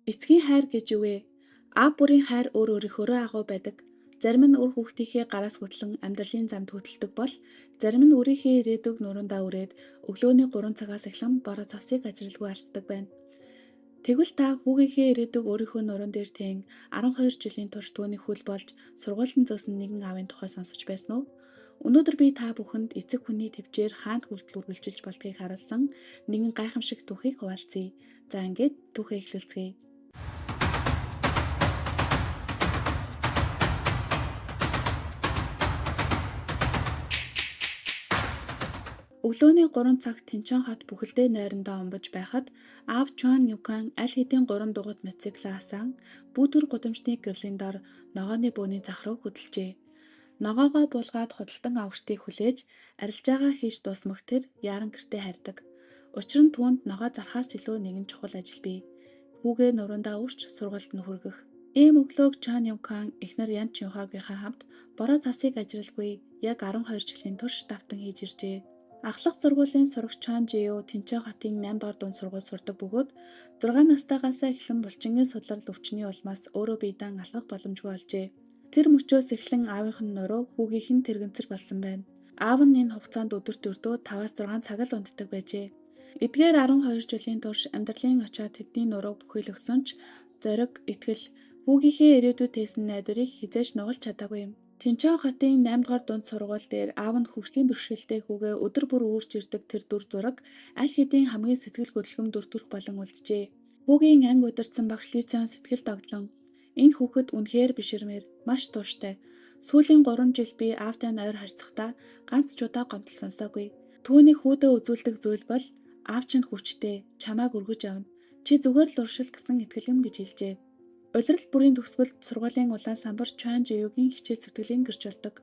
Эцгийн хайр гэж юу вэ? Аав бүрийн хайр өөр өөрийнхөөрөө агуу байдаг. Зарим нь үр хүүхдийнхээ гараас хөтлөн амьдралын замд хөтэлдэг бол зарим нь өөрийнхөө ирээдүг нуруундаа үрээд өглөөний 3 цагаас эхлэн бороо цасыг ажирлгүй алддаг байна. Тэгвэл та хүүгийнхээ ирээдүг өөрийнхөө нуруунд дээр тэн 12 жилийн турш түүний хөл болж сургуулийн зөөсөн нэгэн аавын тухай сонсож байсан уу? Өнөөдөр би та бүхэнд эцэг хүний төвчээр хаант хүртэл үргэлжилж болдгийг харуулсан нэгэн гайхамшиг түүхийг хуваалцъя. За ингээд түүхээ эхлүүлцгээе. Өглөөний 3 цагт Тэнчан хот бүхэлдээ нойрондоо омбож байхад аав Чуан Юкан аль хэдийн 3 дугуйт мотоциклаа асан бүүтэр гудамжны гэрлийн дор ногооны бөөний зах руу хөдөлжээ. Ногоогоо буулгаад худалдан авагчдыг хүлээж арилжаагаа хийж дуусмах тэр яаран гэртээ харьдаг. Учир нь түүнд ногоо зархаас ч илүү нэгэн чухал ажил бий. Хүүгээ нуруундаа үрч сургуульд нь хүргэх. Ийм өглөөг Чуан Юкан эхнэр Ян Чинхагийнхаа хамт бороо цасыг ажирлгүй яг 12 жилийн турш давтан хийж иржээ. Ахлах сургуулийн сурагч Чуан Жио Тэнчэн хотын 8 дугаар дунд сургууль сурдаг бөгөөд 6 настайгаас эхлэн булчингийн судлал өвчний улмаас өөрөө бие даан алхах боломжгүй болжээ. Тэр мөчөөс эхлэн аавынх нь нуруу хүүгийнх нь тэрэгцэр болсон байна. Аав нь энэ хугацаанд өдөрт өрдөө 5-6 цаг л унтдаг байжээ. Эдгээр 12 жилийн турш амьдралын очоод тэдний нурууг бүхийлгсэн ч зориг, итгэл, хүүгийнхээ ирээдүйд тээсэн найдварыг хизээж нугалж чадаагүй юм. Тэнчан хотын 8 дугаар дунд сургууль дээр аав нь хөгжлийн бэрхшээлтэй хүүгээ өдөр бүр үүрч ирдэг тэр дүр зураг аль хэдийн хамгийн сэтгэл хөдлөм дүр төрх болон үлджээ. Хүүгийн анги удирдсан багш Лицион сэтгэл догтлон. Энэ хүүхэд үнэхээр биширмээр маш тууштай. Сүүлийн 3 жил би аавтай нойр харьцахдаа ганц ч удаа гомдол сонсоогүй. Түүний хүүдээ үзүүлдэг зүйл бол аав чинь хүчтэй, чамааг өргөж авна. Чи зүгээр л уршил гэсэн итгэл юм гэж хэлжээ. Улирал бүрийн төгсгөлд сургуулийн улаан самбар Чуан Жиюгийн хичээл зүтгэлийн гэрч болдог.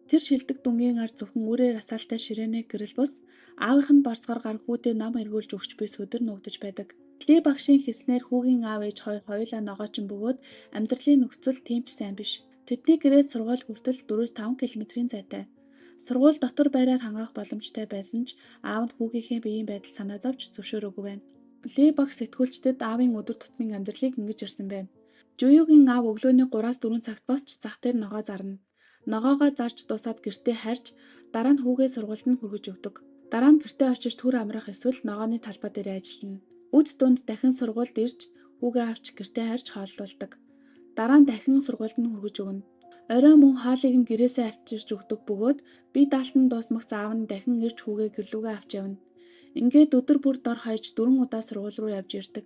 Тэр шилдэг дүнгийн ар зөвхөн үрээр асаалтай ширээнэ гэрэл бус аавынх нь барсгаар гар хүүдээ ном эргүүлж өгч буй сүдэр нуугдаж байдаг. Ли багшийн хэлснээр хүүгийн аав ээж хоёр хоёулаа ногоочин бөгөөд амьдралын нөхцөл тийм ч сайн биш. Тэдний гэрээс сургууль хүртэл 4-5 км-ийн зайтай. Сургууль дотор байраар хангаах боломжтой байсан ч аав нь хүүгийнхээ биеийн байдал санаа зовж зөвшөөрөөгүй байна. Ли багш сэтгүүлчдэд аавын өдөр тутмын амьдралыг ингэж ирсэн байна. Жуюгийн аав өглөөний 3-4 цагт босч зах дээр ногоо зарна. Ногоогоо зарж дуусаад гэртээ харьж дараа нь хүүгээ сургуульд нь хүргэж өгдөг. Дараа нь гэртээ очиж түр амрах эсвэл ногооны талбай дээр ажиллана. Үд дунд дахин сургуульд ирж хүүгээ авч гэртээ харьж хооллуулдаг. Дараа нь дахин сургуульд нь хүргэж өгнө. Орой мөн хоолыг нь гэрээсээ авчирч өгдөг бөгөөд би даалтан дуусмагц аав нь дахин ирж хүүгээ гэрлүүгээ авч явна. Ингээд өдөр бүр дор хаяж 4 удаа сургууль руу явж ирдэг.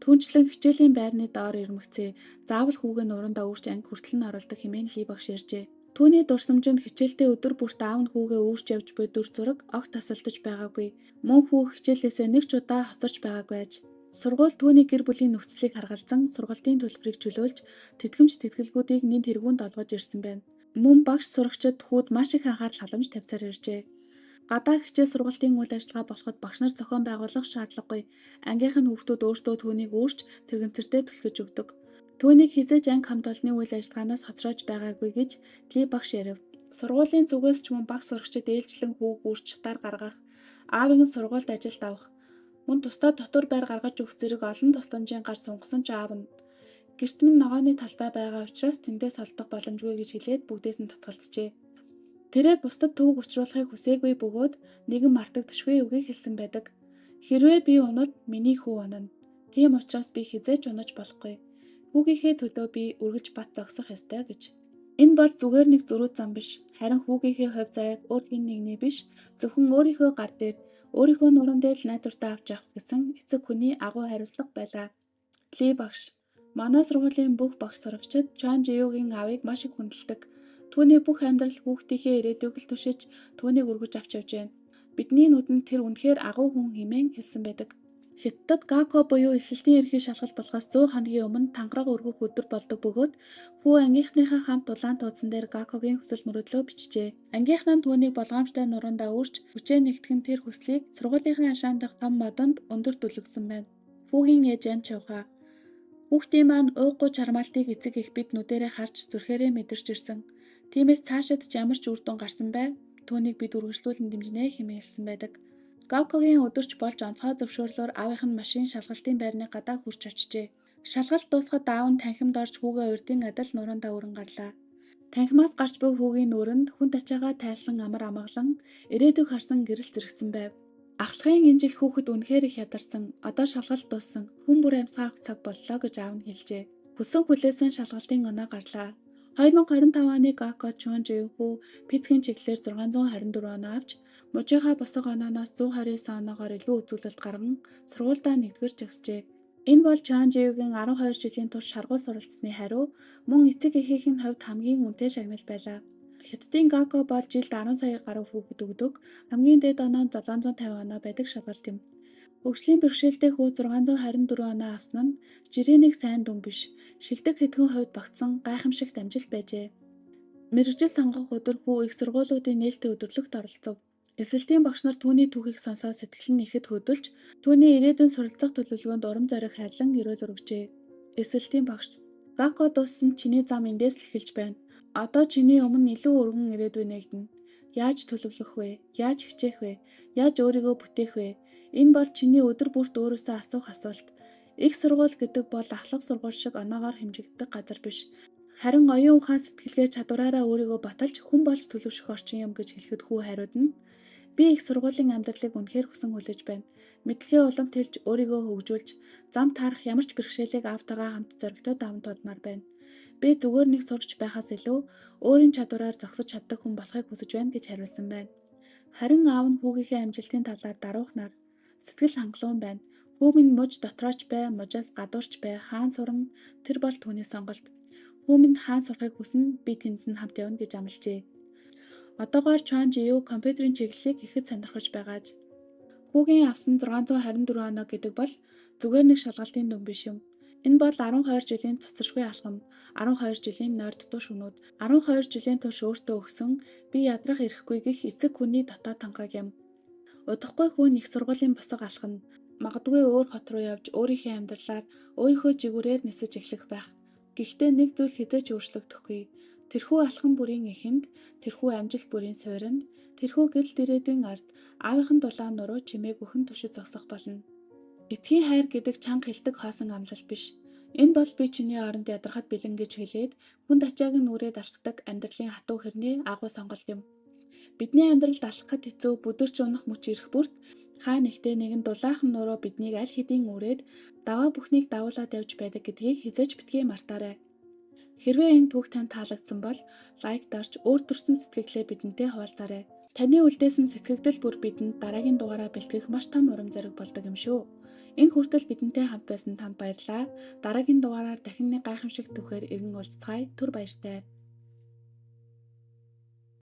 Түүнчлэн хичээлийн байрны доор ирмэгцээ заавал хүүгээ нуруундаа үрч анги хүртэл нь оруулдаг хэмээн Ли багш ярьжээ. Түүний дурсамжинд хичээлдээ өдөр бүрт аав нь хүүгээ үрж явж буй дүр зураг огт тасалдаж байгаагүй. Мөн хүү хичээлээсээ нэг ч удаа хоцорч байгаагүй аж. Сургууль түүний гэр бүлийн нөхцөлийг харгалзан сургалтын төлбөрийг чөлөөлж тэтгэмж тэтгэлгүүдийг нэн тэргуунд олгож ирсэн байна. Мөн багш сурагчид хүүд маш их анхаарал халамж тавьсаар иржээ. Гадаа хичээл сургалтын үйл ажиллагаа болоход багш нар зохион байгуулах шаардлагагүй. Ангийнх нь хүүхдүүд өөрсдөө түүнийг өөрч тэрэгцэртэй түлхэж өгдөг. Түүнийг хизээж анги хамт олонны үйл ажиллагаанаас хоцроож байгаагүй гэж Ли багш ярив. Сургуулийн зүгээс ч мөн багш сурагчид ээлжлэн хүүг үрч чатаар гаргах, аавын сургуульд ажилд авах, мөн тусдаа дотор байр гаргаж өгөх зэрэг олон тусламжийн гар сунгасан ч аав нь гэрт минь ногооны талбай байгаа учраас тэндээс олдох боломжгүй гэж хэлээд бүгдээс нь татгалзжээ. Тэрээр бусдад төвөг учруулахыг хүсээгүй бөгөөд нэгэн мартагдашгүй үгийг хэлсэн байдаг. Хэрвээ би унавал миний хүү унана. Тийм учраас би хизээж унаж болохгүй. Хүүгийнхээ төлөө би үргэлж бат зогсох ёстой гэж. Энэ бол зүгээр нэг зөрүү зам биш. Харин хүүгийнхээ хувь заяаг өөр хэн нэгний биш, зөвхөн өөрийнхөө гар дээр, өөрийнхөө нуруунд дээр л найдвартай авч явах гэсэн эцэг хүний агуу хариуцлага байлаа. Ли багш, манай сургуулийн бүх багш сурагчид Чуан Жиюгийн аавыг маш их хүндэлдэг. Түүний бүх амьдрал хүүхдийнхээ ирээдүйг л түшиж, түүнийг өргөж авч явж байна. Бидний нүдэнд тэр үнэхээр агуу хүн хэмээн хэлсэн байдаг. Хятадд Гако буюу эсэлтийн ерхий шалгалт болохоос 100 хоногийн өмнө тангараг өргөх өдөр болдог бөгөөд хүү ангийнхныхаа хамт улаан туудсан дээр Гакогийн хүсэл мөрөөдлөө бичжээ. Ангийнх нь түүнийг болгоомжтой нуруундаа өөрч хүчээ нэгтгэн тэр хүслийг сургуулийнхаа хашаан дахь том модонд өндөр дүлгсэн байна. Хүүгийн ээж Ян Чавха. Хүүхдийн маань ууггүй чармаалтыг эцэг их бид нүдэрээ харж зүрхээрээ мэдэрч ирсэн. Тиймээс цаашид ч ямар ч үр дүн гарсан бай, түүнийг бид үргэлжлүүлэн дэмжинэ хэмээн хэлсэн байдаг. Гакогийн өдөрч болж онцгой зөвшөөрлөөр аавынх нь машин шалгалтын байрны гадаа хурж очжээ. Шалгалт дуусахад аав нь танхимд орж хүүгээ урьдын адил нуруундаа өрн гарлаа. Танхимаас гарч буй хүүгийн нүрэнд хүн тачаагаа тайлсан амар амгалан ирээдүйг харсан гэрэл зэрэгцэн байв. Ахлахын энэ жил хүүхэд үнэхээр их ядарсан. Одоо шалгалт дууссан. Хүн бүр амьсгаа авах цаг боллоо гэж аав нь хэлжээ. Хүсэн хүлээсэн шалгалтын оноо гарлаа. 2025 оны Гако Чуан Жиюхүү физикийн чиглэлээр 624 оноо авч, мужийнхаа босго онооноос 129 оноогоор илүү үзүүлэлт гарган сургуульдаа нэгдүгээр жагсжээ. Энэ бол Чуан Жиюгийн 12 жилийн турш шаргуул суралцсны хариу, мөн эцэг эхийнхэн хувьд хамгийн үнэтэй шагнал байлаа. Хятадын Гако бол жилд 10 сая гаруй хүүхэд өгдөг, хамгийн дээд оноо нь 750 оноо байдаг шалгалт юм. Хөгжлийн бэрхшээлтэй хүү 624 оноо авсан нь жирийн сайн дүн биш, шилдэг хэдхэн хувьд багтсан гайхамшигт амжилт байжээ. Мэргэжил сонгох өдөр хүү их сургуулиудын нээлттэй өдөрлөгт оролцов. Эсэлтийн багш нар түүний түүхийг сонсоод сэтгэл нь ихэд хөдөлж, түүний ирээдүйн суралцах төлөвлөгөөнд урам зориг хайрлан эрүүл өргөжээ. Эсэлтийн багш: Гако дууссан чиний зам эндээс л эхэлж байна. Одоо чиний өмнө илүү өргөн ирээдүй нэгдэнэ. Яаж төлөвлөх вэ? Яаж хичээх вэ? Яаж өөрийгөө бүтээх вэ? Энэ бол чиний өдөр бүрт өөрөөсөө асуух асуулт. Их сургууль гэдэг бол ахлах сургууль шиг оноогоор хэмжигддэг газар биш. Харин оюун ухаан сэтгэлгээ чадвараараа өөрийгөө баталж хүн болж төлөвшөх орчин юм гэж хэлэхэд хүү хариудна. Би их сургуулийн амьдралыг үнэхээр хүсэн хүлээж байна. Мэдлэгээ уламт хэлж өөрийгөө хөгжүүлж, зам таарах ямар ч бэрхшээлийг аавтайгаа хамт зоригтой даван туулмаар байна. Би зүгээр нэг сурч байхаас илүү өөрийн чадвараар зогсож чаддаг хүн болохыг хүсэж байна гэж хариулсан байна. Харин аав нь хүүгийнхээ амжилтын талаар даруухнаар: сэтгэл хангалуун байна. Хүү минь муж дотрооч бай, мужаас гадуурч бай, хаан сурна, тэр бол түүний сонголт. Хүү минь хаан сурахыг хүснэ, би тэнд нь хамт явна гэж амлажээ. Одоогоор Чуан Жию компьютерийн чиглэлийг ихэд сонирхож байгааж. Хүүгийн авсан 624 оноо гэдэг бол зүгээр нэг шалгалтын дүн биш юм. Энэ бол 12 жилийн цоцоршгүй алхам, 12 жилийн нойрддуу шөнүүд, 12 жилийн турш өөртөө өгсөн би ядрах ирэхгүй гэх эцэг хүний дотоод тангараг юм. Удахгүй хүн их сургуулийн босго алхана. Магадгүй өөр хот руу явж өөрийнхөө амьдралаар өөрийнхөө жигүүрээр нисэж эхлэх байх. Гэхдээ нэг зүйл хэзээ ч өөрчлөгдөхгүй. Тэрхүү алхам бүрийн эхэнд, тэрхүү амжилт бүрийн суурьнд, тэрхүү гэрэл дэрээдүйн ард аавынхан дулаан нуруу чимээг өхөн түшид зогсох болно. Эцгийн хайр гэдэг чанга хэлдэг хоосон амлал биш. Энэ бол би чиний оронд ядрахад бэлэн гэж хэлээд хүн тачааг нь үрээд алхдаг амьдралын хатуу хэрний агуу сонголт юм. Бидний амьдралд алхахад хэцүү бүдэрч унах мөч ирэх бүрт хаа нэгтээ нэгэн дулаахан нуруу биднийг аль хэдийн үрээд даваа бүхнийг дагуулад явж байдаг гэдгийг хизээж битгий мартаарай. Хэрвээ энэ түүх танд таалагдсан бол лайк дарж өөр төрсэн сэтгэлээ бидэнтэй хуваалцаарай. Таны үлдээсэн сэтгэгдэл бүр бидэнд дараагийн дугаараа бэлтгэх маш том урам зориг болдог юм шүү. Энэ хүртэл бидэнтэй хамт байсан танд баярлалаа. Дараагийн дугаараар дахин нэг гайхамшиг түүхээр иргэн уулзцгаая. Түр баяртай.